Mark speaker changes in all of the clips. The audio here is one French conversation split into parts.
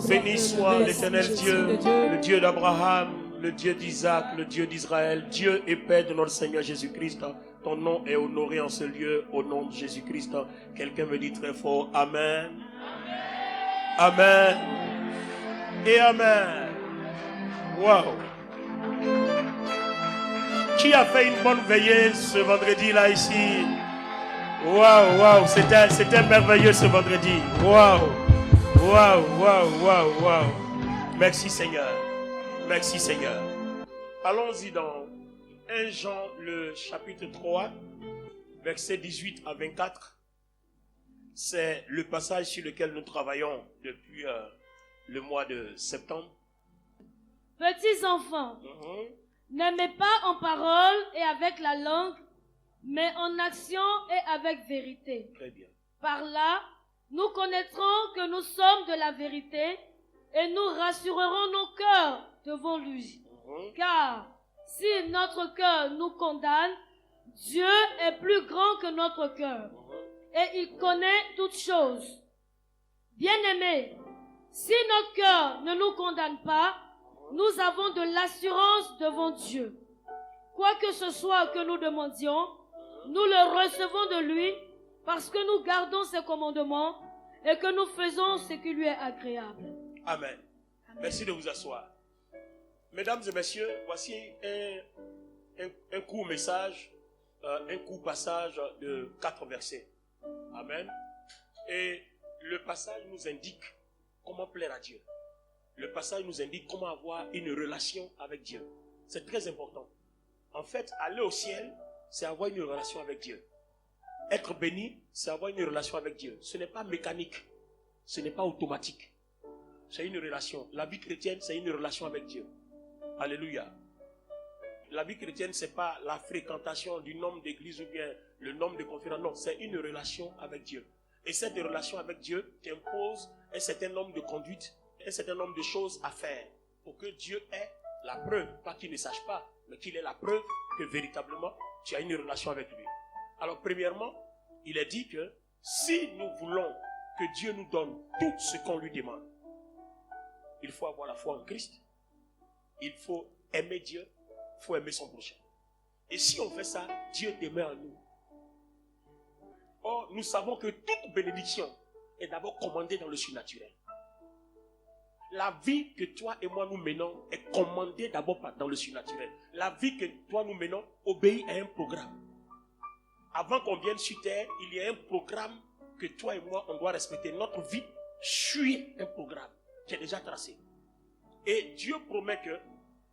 Speaker 1: Béni soit l'Éternel Dieu, le Dieu d'Abraham, le Dieu d'Isaac, le Dieu d'Israël, Dieu et Père de notre Seigneur Jésus-Christ. Ton nom est honoré en ce lieu, au nom de Jésus-Christ. Quelqu'un me dit très fort, Amen. Amen. Et Amen. Wow. Qui a fait une bonne veillée ce vendredi-là ici? Waouh, waouh, c'était merveilleux ce vendredi. Waouh, waouh, waouh, waouh, waouh. Merci Seigneur. Merci Seigneur. Allons-y dans 1 Jean, le chapitre 3, versets 18 à 24. C'est le passage sur lequel nous travaillons depuis le mois de septembre.
Speaker 2: Petits enfants, n'aimez pas en parole et avec la langue, mais en action et avec vérité.
Speaker 1: Très bien.
Speaker 2: Par là, nous connaîtrons que nous sommes de la vérité et nous rassurerons nos cœurs devant lui. Car si notre cœur nous condamne, Dieu est plus grand que notre cœur et il connaît toutes choses. Bien-aimés, si notre cœur ne nous condamne pas, nous avons de l'assurance devant Dieu. Quoi que ce soit que nous demandions, nous le recevons de lui parce que nous gardons ses commandements et que nous faisons ce qui lui est agréable.
Speaker 1: Amen. Merci de vous asseoir. Mesdames et messieurs, voici un court message, un court passage de 4 versets. Amen. Et le passage nous indique comment plaire à Dieu. Le passage nous indique comment avoir une relation avec Dieu. C'est très important. En fait, aller au ciel, c'est avoir une relation avec Dieu. Être béni, c'est avoir une relation avec Dieu. Ce n'est pas mécanique. Ce n'est pas automatique. C'est une relation. La vie chrétienne, c'est une relation avec Dieu. Alléluia. La vie chrétienne, ce n'est pas la fréquentation du nombre d'églises ou bien le nombre de conférences. Non, c'est une relation avec Dieu. Et cette relation avec Dieu t'impose un certain nombre de conduites, un certain nombre de choses à faire pour que Dieu ait la preuve, pas qu'il ne sache pas, mais qu'il ait la preuve que véritablement tu as une relation avec lui. Alors premièrement, il est dit que si nous voulons que Dieu nous donne tout ce qu'on lui demande, il faut avoir la foi en Christ, il faut aimer Dieu, il faut aimer son prochain. Et si on fait ça, Dieu demeure en nous. Or, nous savons que toute bénédiction est d'abord commandée dans le surnaturel. La vie que toi et moi nous menons est commandée d'abord dans le surnaturel. La vie que toi nous menons obéit à un programme. Avant qu'on vienne sur terre, il y a un programme que toi et moi on doit respecter. Notre vie suit un programme qui est déjà tracé. Et Dieu promet que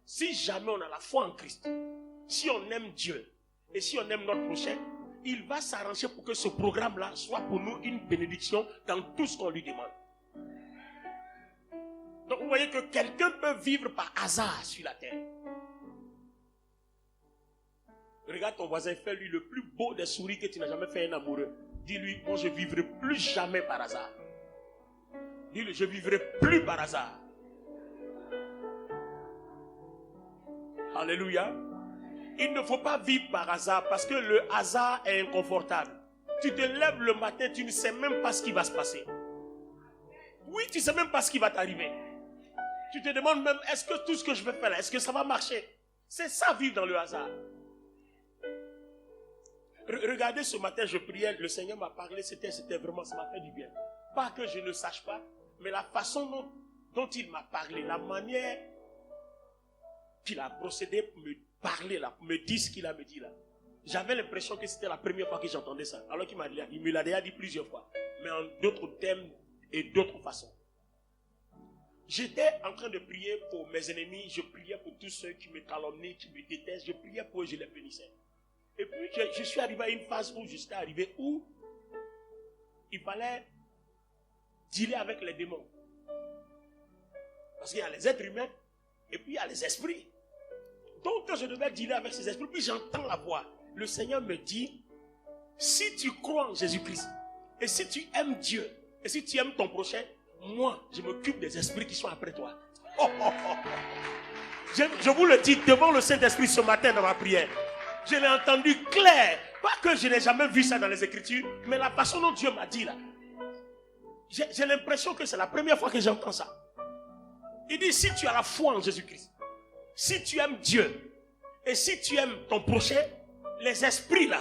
Speaker 1: si jamais on a la foi en Christ, si on aime Dieu et si on aime notre prochain, il va s'arranger pour que ce programme-là soit pour nous une bénédiction dans tout ce qu'on lui demande. Donc vous voyez que quelqu'un peut vivre par hasard sur la terre. Regarde ton voisin, fais-lui le plus beau des souris que tu n'as jamais fait un amoureux. Dis-lui, moi je ne vivrai plus jamais par hasard. Dis-lui, je ne vivrai plus par hasard. Alléluia. Il ne faut pas vivre par hasard parce que le hasard est inconfortable. Tu te lèves le matin, tu ne sais même pas ce qui va se passer. Oui, tu ne sais même pas ce qui va t'arriver. Tu te demandes même, est-ce que tout ce que je vais faire là, est-ce que ça va marcher? C'est ça, vivre dans le hasard. Regardez, ce matin, je priais, le Seigneur m'a parlé, c'était vraiment, ça m'a fait du bien. Pas que je ne sache pas, mais la façon dont il m'a parlé, la manière qu'il a procédé pour me parler là, pour me dire ce qu'il a me dit là. J'avais l'impression que c'était la première fois que j'entendais ça. Alors qu'il me l'a déjà dit plusieurs fois, mais en d'autres thèmes et d'autres façons. J'étais en train de prier pour mes ennemis, je priais pour tous ceux qui me calomnient, qui me détestent, je priais pour eux, je les bénissais. Et puis je suis arrivé à une phase où j'étais arrivé où il fallait dealer avec les démons. Parce qu'il y a les êtres humains et puis il y a les esprits. Donc quand je devais dealer avec ces esprits, puis j'entends la voix. Le Seigneur me dit, si tu crois en Jésus-Christ, et si tu aimes Dieu, et si tu aimes ton prochain, moi, je m'occupe des esprits qui sont après toi. Oh, oh, oh. Je vous le dis devant le Saint-Esprit ce matin dans ma prière. Je l'ai entendu clair. Pas que je n'ai jamais vu ça dans les Écritures, mais la façon dont Dieu m'a dit là. J'ai l'impression que c'est la première fois que j'entends ça. Il dit, si tu as la foi en Jésus-Christ, si tu aimes Dieu, et si tu aimes ton prochain, les esprits là,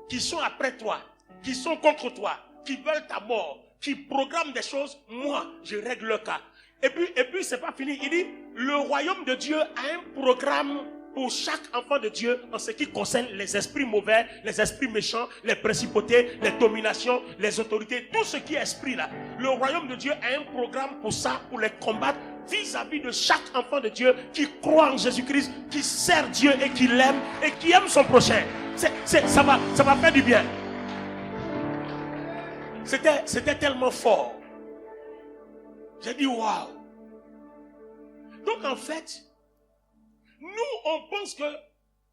Speaker 1: qui sont après toi, qui sont contre toi, qui veulent ta mort, qui programment des choses, moi, je règle le cas. Et puis c'est pas fini. Il dit, le royaume de Dieu a un programme pour chaque enfant de Dieu en ce qui concerne les esprits mauvais, les esprits méchants, les principautés, les dominations, les autorités, tout ce qui est esprit là. Le royaume de Dieu a un programme pour ça, pour les combattre vis-à-vis de chaque enfant de Dieu qui croit en Jésus-Christ, qui sert Dieu et qui l'aime et qui aime son prochain. Ça va faire du bien. C'était tellement fort. J'ai dit waouh. Donc en fait, nous on pense que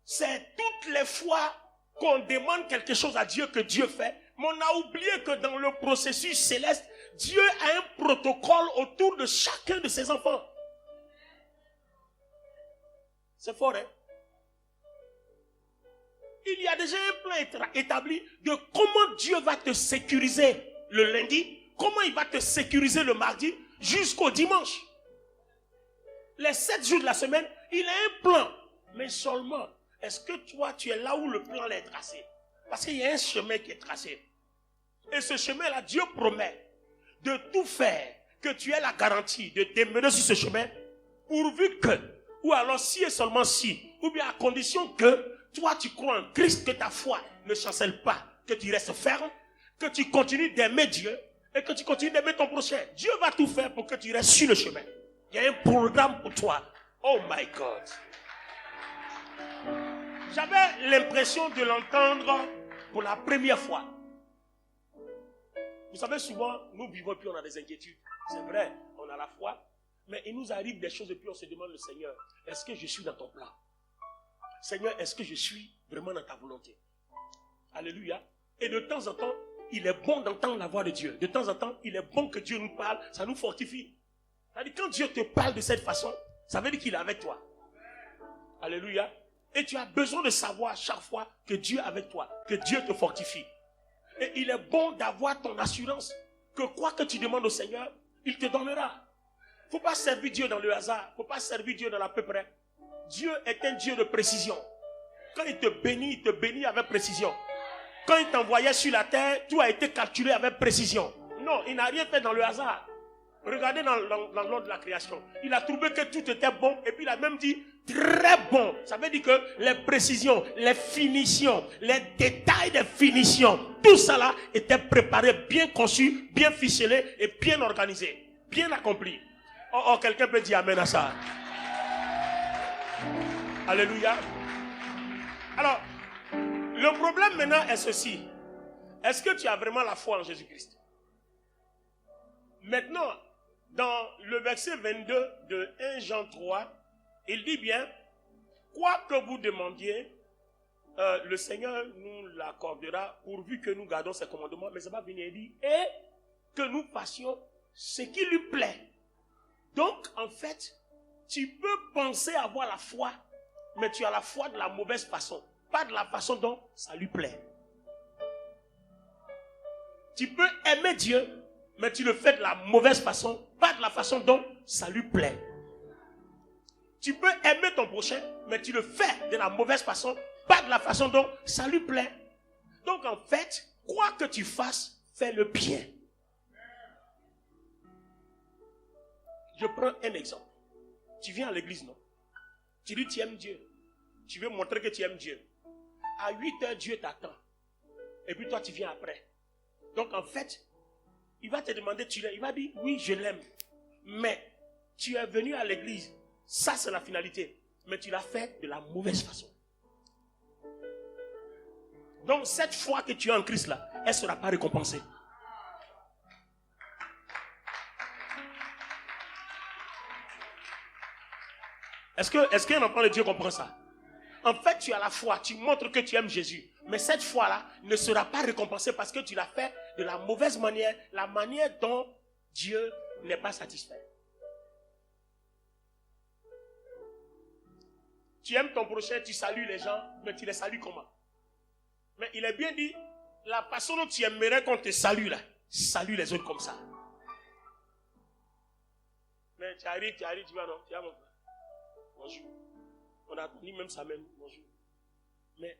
Speaker 1: c'est toutes les fois qu'on demande quelque chose à Dieu que Dieu fait. Mais on a oublié que dans le processus céleste, Dieu a un protocole autour de chacun de ses enfants. C'est fort, hein? Il y a déjà un plan établi de comment Dieu va te sécuriser le lundi, comment il va te sécuriser le mardi, jusqu'au dimanche. Les 7 jours de la semaine, il a un plan. Mais seulement, est-ce que toi, tu es là où le plan est tracé? Parce qu'il y a un chemin qui est tracé. Et ce chemin-là, Dieu promet de tout faire, que tu aies la garantie de demeurer sur ce chemin, pourvu que, ou alors si et seulement si, ou bien à condition que toi tu crois en Christ, que ta foi ne chancelle pas, que tu restes ferme, que tu continues d'aimer Dieu et que tu continues d'aimer ton prochain. Dieu va tout faire pour que tu restes sur le chemin. Il y a un programme pour toi. Oh my God. J'avais l'impression de l'entendre pour la première fois. Vous savez, souvent, nous vivons et puis on a des inquiétudes. C'est vrai, on a la foi. Mais il nous arrive des choses et puis on se demande, le Seigneur, est-ce que je suis dans ton plan? Seigneur, est-ce que je suis vraiment dans ta volonté? Alléluia. Et de temps en temps, il est bon d'entendre la voix de Dieu. De temps en temps, il est bon que Dieu nous parle. Ça nous fortifie. C'est-à-dire, quand Dieu te parle de cette façon, ça veut dire qu'il est avec toi. Alléluia. Et tu as besoin de savoir chaque fois que Dieu est avec toi, que Dieu te fortifie. Et il est bon d'avoir ton assurance que quoi que tu demandes au Seigneur, il te donnera. Il ne faut pas servir Dieu dans le hasard. Il ne faut pas servir Dieu dans la peu près. Dieu est un Dieu de précision. Quand il te bénit avec précision. Quand il t'envoyait sur la terre, tout a été calculé avec précision. Non, il n'a rien fait dans le hasard. Regardez dans l'ordre de la création. Il a trouvé que tout était bon et puis il a même dit très bon. Ça veut dire que les précisions, les finitions, les détails des finitions, tout ça là était préparé, bien conçu, bien ficelé et bien organisé, bien accompli. Oh, quelqu'un peut dire amen à ça. Alléluia. Alors, le problème maintenant est ceci. Est-ce que tu as vraiment la foi en Jésus-Christ? Maintenant, dans le verset 22 de 1 Jean 3, il dit bien, quoi que vous demandiez, le Seigneur nous l'accordera pourvu que nous gardons ses commandements. Mais ça va venir, il dit, et que nous fassions ce qui lui plaît. Donc, en fait, tu peux penser avoir la foi, mais tu as la foi de la mauvaise façon. Pas de la façon dont ça lui plaît. Tu peux aimer Dieu, mais tu le fais de la mauvaise façon, pas de la façon dont ça lui plaît. Tu peux aimer ton prochain, mais tu le fais de la mauvaise façon, pas de la façon dont ça lui plaît. Donc en fait, quoi que tu fasses, fais le bien. Je prends un exemple. Tu viens à l'église, non? Tu dis tu aimes Dieu. Tu veux montrer que tu aimes Dieu. À 8 heures, Dieu t'attend. Et puis toi, tu viens après. Donc en fait, il va te demander, tu l'aimes. Il va dire, oui, je l'aime. Mais tu es venu à l'église. Ça, c'est la finalité. Mais tu l'as fait de la mauvaise façon. Donc cette foi que tu as en Christ là, elle ne sera pas récompensée. Est-ce qu'un enfant de Dieu comprend ça? En fait, tu as la foi, tu montres que tu aimes Jésus. Mais cette foi-là ne sera pas récompensée parce que tu l'as fait de la mauvaise manière, la manière dont Dieu n'est pas satisfait. Tu aimes ton prochain, tu salues les gens, mais tu les salues comment? Mais il est bien dit, la façon dont tu aimerais qu'on te salue là, salue les autres comme ça. Mais tu arrives, tu vas non, tu as mon frère. Bonjour. On a connu même ça même, bonjour. Mais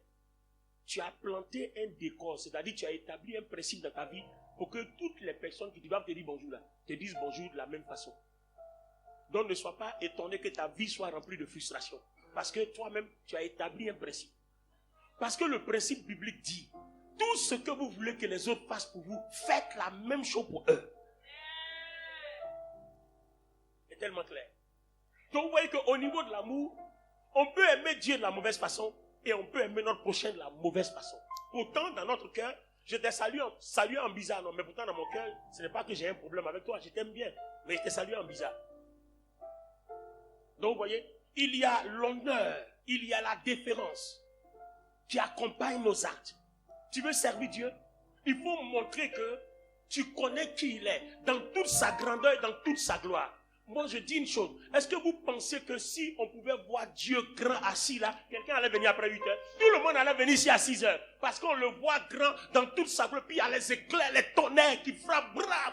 Speaker 1: tu as planté un décor, c'est-à-dire tu as établi un principe dans ta vie pour que toutes les personnes qui doivent te dire bonjour là, te disent bonjour de la même façon. Donc ne sois pas étonné que ta vie soit remplie de frustration. Parce que toi-même, tu as établi un principe. Parce que le principe biblique dit, tout ce que vous voulez que les autres fassent pour vous, faites la même chose pour eux. C'est tellement clair. Donc vous voyez qu'au niveau de l'amour, on peut aimer Dieu de la mauvaise façon et on peut aimer notre prochain de la mauvaise façon. Pourtant, dans notre cœur, je t'ai salué en bizarre, non, mais pourtant dans mon cœur, ce n'est pas que j'ai un problème avec toi, je t'aime bien, mais je t'ai salué en bizarre. Donc vous voyez, il y a l'honneur, il y a la déférence qui accompagne nos actes. Tu veux servir Dieu? Il faut montrer que tu connais qui il est, dans toute sa grandeur et dans toute sa gloire. Moi je dis une chose, est-ce que vous pensez que si on pouvait voir Dieu grand assis là, quelqu'un allait venir après 8 heures? Tout le monde allait venir ici à 6 heures, parce qu'on le voit grand dans toute sa gloire, puis il y a les éclairs, les tonnerres qui frappent, bras.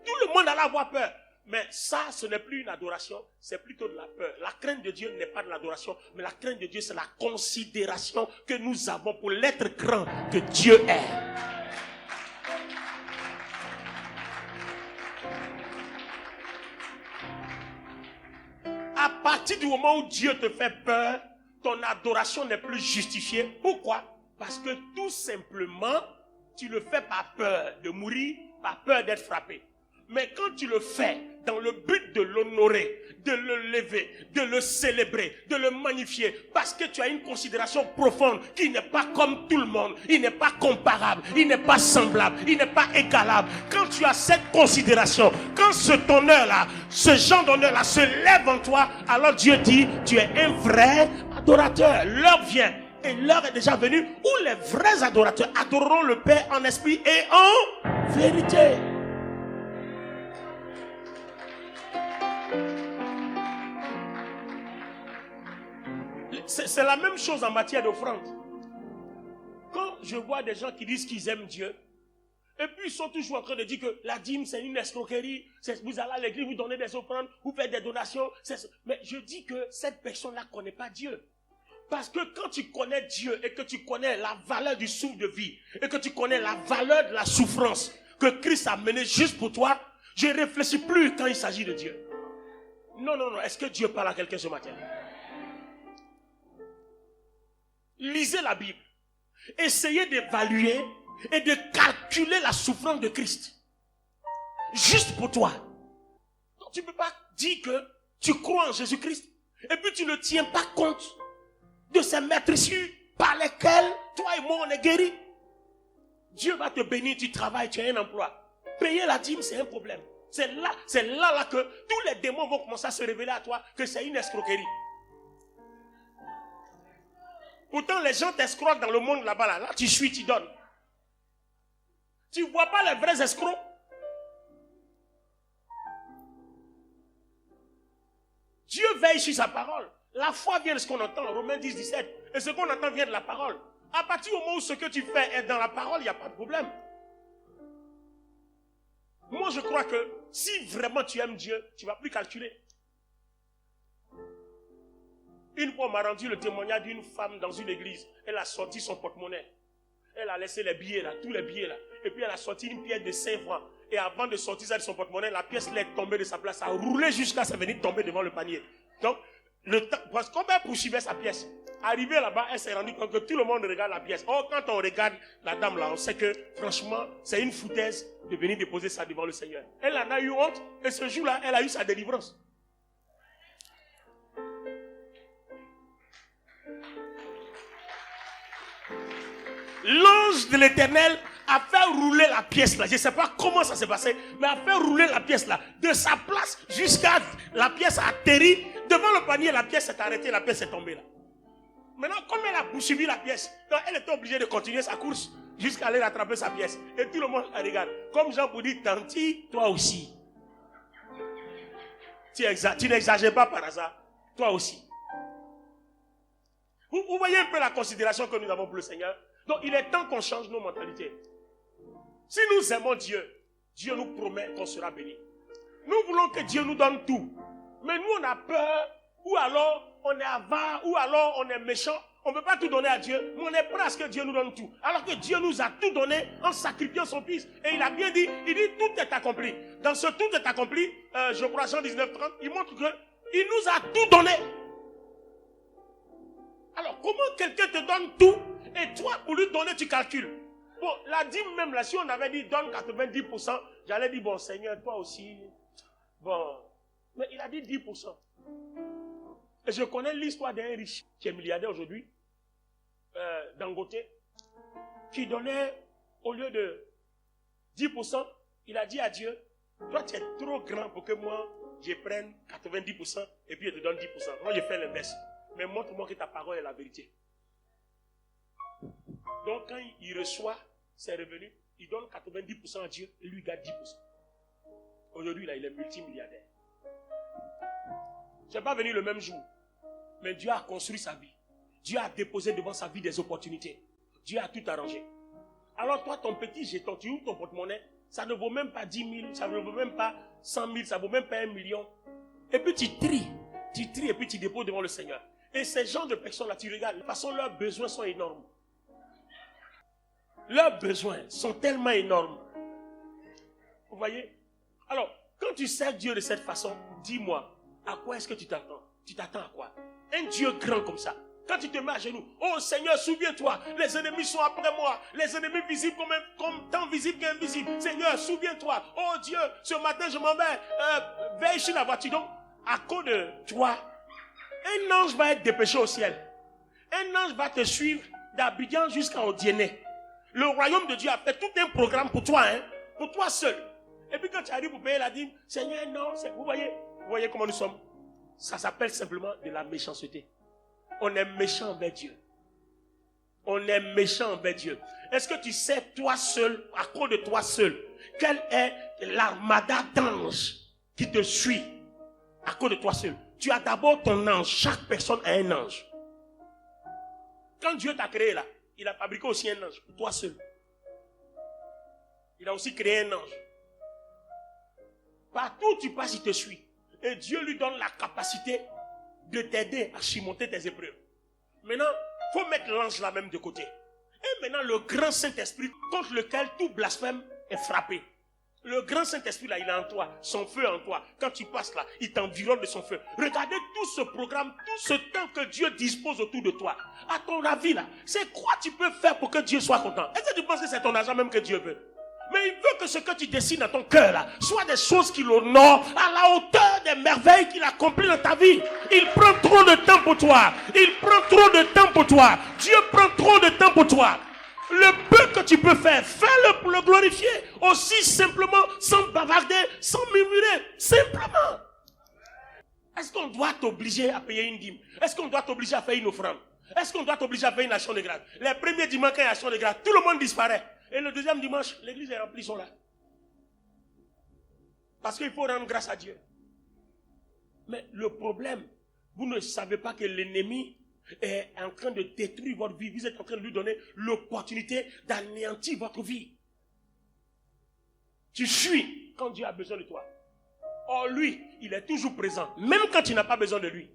Speaker 1: Tout le monde allait avoir peur. Mais ça, ce n'est plus une adoration, c'est plutôt de la peur. La crainte de Dieu n'est pas de l'adoration, mais la crainte de Dieu, c'est la considération que nous avons pour l'être grand que Dieu est. À partir du moment où Dieu te fait peur, ton adoration n'est plus justifiée. Pourquoi? Parce que tout simplement, tu le fais par peur de mourir, par peur d'être frappé. Mais quand tu le fais dans le but de l'honorer, de le lever, de le célébrer, de le magnifier, parce que tu as une considération profonde qui n'est pas comme tout le monde, il n'est pas comparable, il n'est pas semblable, il n'est pas égalable. Quand tu as cette considération, quand cet honneur-là, ce genre d'honneur-là se lève en toi, alors Dieu dit, tu es un vrai adorateur. L'heure vient, et l'heure est déjà venue, où les vrais adorateurs adoreront le Père en esprit et en vérité. C'est la même chose en matière d'offrande. Quand je vois des gens qui disent qu'ils aiment Dieu, et puis ils sont toujours en train de dire que la dîme c'est une escroquerie, vous allez à l'église, vous donnez des offrandes, vous faites des donations. Mais je dis que cette personne-là ne connaît pas Dieu. Parce que quand tu connais Dieu et que tu connais la valeur du souffle de vie, et que tu connais la valeur de la souffrance que Christ a menée juste pour toi, je ne réfléchis plus quand il s'agit de Dieu. Non. Est-ce que Dieu parle à quelqu'un ce matin? Lisez la Bible. Essayez d'évaluer et de calculer la souffrance de Christ. Juste pour toi. Donc, tu ne peux pas dire que tu crois en Jésus-Christ et puis tu ne tiens pas compte de ces maîtresses par lesquelles toi et moi on est guéris. Dieu va te bénir, tu travailles, tu as un emploi. Payer la dîme, c'est un problème. C'est là que tous les démons vont commencer à se révéler à toi que c'est une escroquerie. Pourtant, les gens t'escroquent dans le monde là-bas. Là tu suis, tu donnes. Tu ne vois pas les vrais escrocs. Dieu veille sur sa parole. La foi vient de ce qu'on entend, Romains 10, 17. Et ce qu'on entend vient de la parole. À partir du moment où ce que tu fais est dans la parole, il n'y a pas de problème. Moi, je crois que si vraiment tu aimes Dieu, tu ne vas plus calculer. Une fois, on m'a rendu le témoignage d'une femme dans une église. Elle a sorti son porte-monnaie. Elle a laissé les billets là, tous les billets là. Et puis elle a sorti une pièce de 5 francs. Et avant de sortir ça de son porte-monnaie, la pièce est tombée de sa place. Ça a roulé jusqu'à ça venir tomber devant le panier. Donc, parce qu'on poursuivait sa pièce. Arrivé là-bas, elle s'est rendue compte que tout le monde regarde la pièce. Or, quand on regarde la dame là, on sait que franchement, c'est une foutaise de venir déposer ça devant le Seigneur. Elle en a eu honte. Et ce jour-là, elle a eu sa délivrance. L'ange de l'Éternel a fait rouler la pièce là. Je ne sais pas comment ça s'est passé, mais a fait rouler la pièce là. De sa place jusqu'à la pièce a atterri. Devant le panier, la pièce s'est arrêtée, la pièce est tombée là. Maintenant, comme elle a poursuivi la pièce, donc elle était obligée de continuer sa course jusqu'à aller rattraper sa pièce. Et tout le monde la regarde. Comme Jean vous dit, Tanti, toi aussi. Tu n'exagères pas par hasard. Toi aussi. Vous voyez un peu la considération que nous avons pour le Seigneur? Donc il est temps qu'on change nos mentalités. Si nous aimons Dieu, Dieu nous promet qu'on sera béni. Nous voulons que Dieu nous donne tout. Mais nous, on a peur, ou alors on est avare, ou alors on est méchant. On ne peut pas tout donner à Dieu, mais on est prêt à ce que Dieu nous donne tout. Alors que Dieu nous a tout donné en sacrifiant son Fils. Et il a bien dit, il dit tout est accompli. Dans ce tout est accompli, je crois Jean 19:30, il montre que il nous a tout donné. Alors comment quelqu'un te donne tout et toi pour lui donner tu calcules? Bon, la dîme même là, si on avait dit donne 90%, j'allais dire bon Seigneur, toi aussi. Bon, mais il a dit 10%. Et je connais l'histoire d'un riche qui est milliardaire aujourd'hui, Dangote, qui donnait au lieu de 10%, il a dit à Dieu, toi tu es trop grand pour que moi je prenne 90% et puis je te donne 10%. Moi je fais l'inverse. Mais montre-moi que ta parole est la vérité. Donc quand il reçoit ses revenus, il donne 90% à Dieu et lui garde 10%. Aujourd'hui là, il est multimilliardaire. Je n'ai pas venu le même jour. Mais Dieu a construit sa vie. Dieu a déposé devant sa vie des opportunités. Dieu a tout arrangé. Alors toi, ton petit jeton, tu ouvres ton porte-monnaie, ça ne vaut même pas 10 000, ça ne vaut même pas 100 000, ça ne vaut même pas 1 million. Et puis tu tries et puis tu déposes devant le Seigneur. Et ces gens de personnes-là, tu regardes, de toute façon, leurs besoins sont énormes. Leurs besoins sont tellement énormes. Vous voyez? Alors, quand tu sers Dieu de cette façon, dis-moi, à quoi est-ce que tu t'attends? Tu t'attends à quoi? Un Dieu grand comme ça. Quand tu te mets à genoux, oh Seigneur, souviens-toi, les ennemis sont après moi. Les ennemis visibles comme tant visibles qu'invisibles. Seigneur, souviens-toi. Oh Dieu, ce matin je m'en vais. Veille sur la voiture. Donc, à cause de toi, un ange va être dépêché au ciel. Un ange va te suivre d'Abidjan jusqu'à Odiéné. Le royaume de Dieu a fait tout un programme pour toi, hein, pour toi seul. Et puis quand tu arrives pour payer la dîme, Seigneur, non, vous voyez comment nous sommes. Ça s'appelle simplement de la méchanceté. On est méchant envers Dieu. On est méchant envers Dieu. Est-ce que tu sais, toi seul, à cause de toi seul, quelle est l'armada d'anges qui te suit à cause de toi seul? Tu as d'abord ton ange. Chaque personne a un ange. Quand Dieu t'a créé là, il a fabriqué aussi un ange pour toi seul. Il a aussi créé un ange. Partout où tu passes, il te suit. Et Dieu lui donne la capacité de t'aider à surmonter tes épreuves. Maintenant, il faut mettre l'ange là même de côté. Et maintenant, le grand Saint-Esprit contre lequel tout blasphème est frappé. Le grand Saint-Esprit là, il est en toi. Son feu est en toi. Quand tu passes là, il t'environne de son feu. Regardez tout ce programme, tout ce temps que Dieu dispose autour de toi. À ton avis là, c'est quoi tu peux faire pour que Dieu soit content? Est-ce que tu penses que c'est ton argent même que Dieu veut? Mais il veut que ce que tu dessines dans ton cœur là, soit des choses qui l'honorent à la hauteur des merveilles qu'il accomplit dans ta vie. Il prend trop de temps pour toi. Il prend trop de temps pour toi. Dieu prend trop de temps pour toi. Le peu que tu peux faire, fais-le pour le glorifier. Aussi simplement, sans bavarder, sans murmurer. Simplement. Est-ce qu'on doit t'obliger à payer une dîme? Est-ce qu'on doit t'obliger à faire une offrande? Est-ce qu'on doit t'obliger à faire une action de grâce? Les premiers dimanches, quand il y a action de grâce, tout le monde disparaît. Et le deuxième dimanche, l'église est remplie, ils sont là. Parce qu'il faut rendre grâce à Dieu. Mais le problème, vous ne savez pas que l'ennemi est en train de détruire votre vie. Vous êtes en train de lui donner l'opportunité d'anéantir votre vie. Tu fuis quand Dieu a besoin de toi. Or lui, il est toujours présent. Même quand tu n'as pas besoin de lui,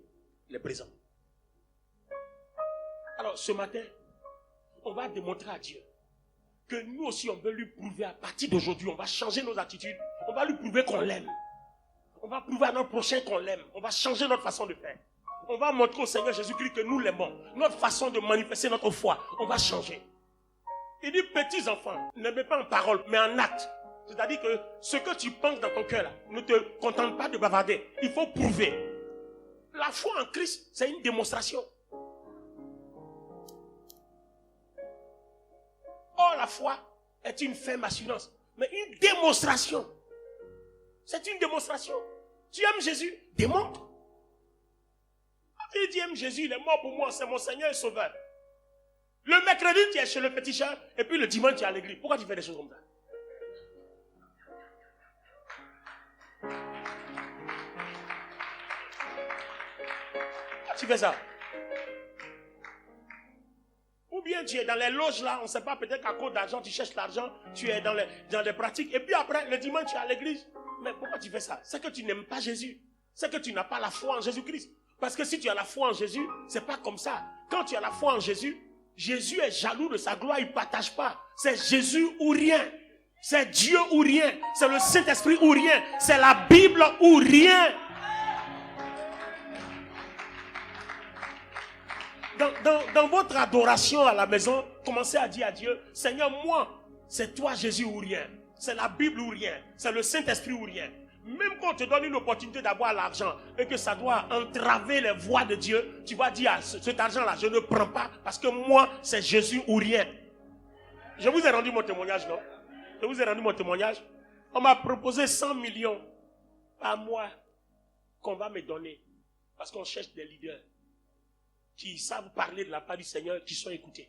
Speaker 1: il est présent. Alors ce matin, on va démontrer à Dieu que nous aussi on veut lui prouver à partir d'aujourd'hui, on va changer nos attitudes, on va lui prouver qu'on l'aime. On va prouver à notre prochain qu'on l'aime. On va changer notre façon de faire. On va montrer au Seigneur Jésus-Christ que nous l'aimons. Notre façon de manifester notre foi, on va changer. Il dit, petits enfants, ne mets pas en parole, mais en acte. C'est-à-dire que ce que tu penses dans ton cœur là, ne te contente pas de bavarder. Il faut prouver. La foi en Christ, c'est une démonstration. Or, la foi est une ferme assurance, mais une démonstration. C'est une démonstration. Tu aimes Jésus? Démontre. Il dit, aime Jésus, il est mort pour moi, c'est mon Seigneur et Sauveur. Le mercredi, tu es chez le petit chat, et puis le dimanche, tu es à l'église. Pourquoi tu fais des choses comme ça? Pourquoi tu fais ça? Ou bien tu es dans les loges là, on ne sait pas, peut-être qu'à cause d'argent, tu cherches l'argent, tu es dans les pratiques, et puis après, le dimanche, tu es à l'église. Mais pourquoi tu fais ça? C'est que tu n'aimes pas Jésus. C'est que tu n'as pas la foi en Jésus-Christ. Parce que si tu as la foi en Jésus, c'est pas comme ça. Quand tu as la foi en Jésus, Jésus est jaloux de sa gloire, il ne partage pas. C'est Jésus ou rien. C'est Dieu ou rien. C'est le Saint-Esprit ou rien. C'est la Bible ou rien. Dans votre adoration à la maison, commencez à dire à Dieu, Seigneur, moi, c'est toi Jésus ou rien. C'est la Bible ou rien. C'est le Saint-Esprit ou rien. Même quand on te donne une opportunité d'avoir l'argent et que ça doit entraver les voies de Dieu, tu vas dire, cet argent-là, je ne prends pas parce que moi, c'est Jésus ou rien. Je vous ai rendu mon témoignage, non? Je vous ai rendu mon témoignage. On m'a proposé 100 millions par mois qu'on va me donner parce qu'on cherche des leaders qui savent parler de la part du Seigneur, qui sont écoutés.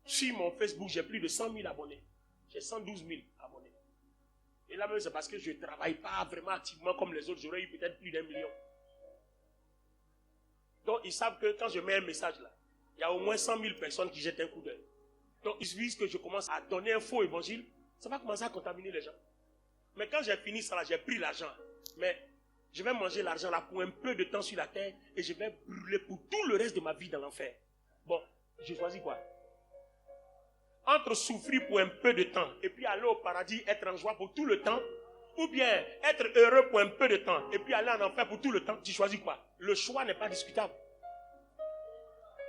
Speaker 1: Sur mon Facebook, j'ai plus de 100 000 abonnés. J'ai 112 000 abonnés. Et là même, c'est parce que je ne travaille pas vraiment activement comme les autres. J'aurais eu peut-être plus d'1 million. Donc, ils savent que quand je mets un message là, il y a au moins 100 000 personnes qui jettent un coup d'œil. Donc, il suffit que je commence à donner un faux évangile, ça va commencer à contaminer les gens. Mais quand j'ai fini ça là, j'ai pris l'argent. Mais je vais manger l'argent là pour un peu de temps sur la terre et je vais brûler pour tout le reste de ma vie dans l'enfer. Bon, je choisis quoi? Entre souffrir pour un peu de temps et puis aller au paradis, être en joie pour tout le temps, ou bien être heureux pour un peu de temps et puis aller en enfer pour tout le temps, tu choisis quoi? Le choix n'est pas discutable.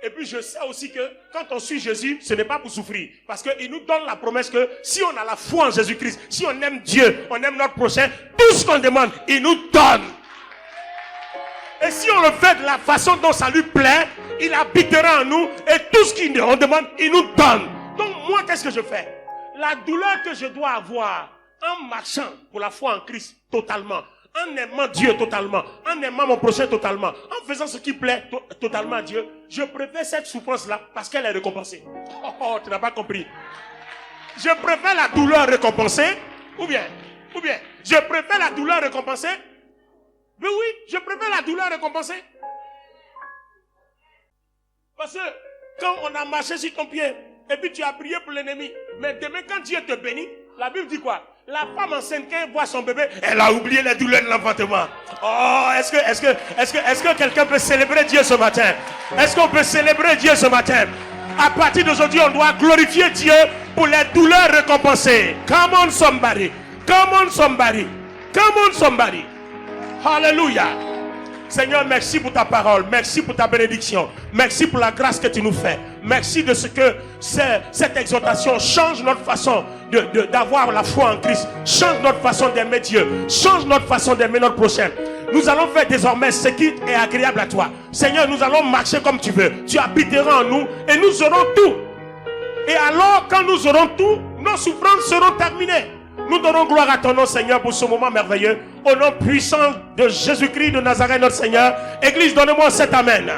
Speaker 1: Et puis je sais aussi que quand on suit Jésus, ce n'est pas pour souffrir. Parce qu'il nous donne la promesse que si on a la foi en Jésus-Christ, si on aime Dieu, on aime notre prochain, tout ce qu'on demande, il nous donne. Et si on le fait de la façon dont ça lui plaît, il habitera en nous et tout ce qu'on demande, il nous donne. Donc moi, qu'est-ce que je fais? La douleur que je dois avoir en marchant pour la foi en Christ totalement, en aimant Dieu totalement, en aimant mon prochain totalement, en faisant ce qui plaît totalement à Dieu, je préfère cette souffrance-là parce qu'elle est récompensée. Oh, tu n'as pas compris. Je préfère la douleur récompensée, ou bien, je préfère la douleur récompensée. Mais oui, je préfère la douleur récompensée. Parce que quand on a marché sur ton pied, et puis tu as prié pour l'ennemi, mais demain quand Dieu te bénit, la Bible dit quoi? La femme enceinte, quand elle voit son bébé, elle a oublié les douleurs de l'enfantement. Oh, est-ce que quelqu'un peut célébrer Dieu ce matin? Est-ce qu'on peut célébrer Dieu ce matin? À partir d'aujourd'hui, on doit glorifier Dieu pour les douleurs récompensées. Come on somebody. Come on somebody. Come on somebody. Hallelujah. Seigneur, merci pour ta parole. Merci pour ta bénédiction. Merci pour la grâce que tu nous fais. Merci de ce que cette exhortation change notre façon d'avoir la foi en Christ. Change notre façon d'aimer Dieu. Change notre façon d'aimer notre prochain. Nous allons faire désormais ce qui est agréable à toi. Seigneur, nous allons marcher comme tu veux. Tu habiteras en nous et nous aurons tout. Et alors, quand nous aurons tout, nos souffrances seront terminées. Nous donnons gloire à ton nom, Seigneur, pour ce moment merveilleux. Au nom puissant de Jésus-Christ de Nazareth, notre Seigneur. Église, donnez-moi cet amen.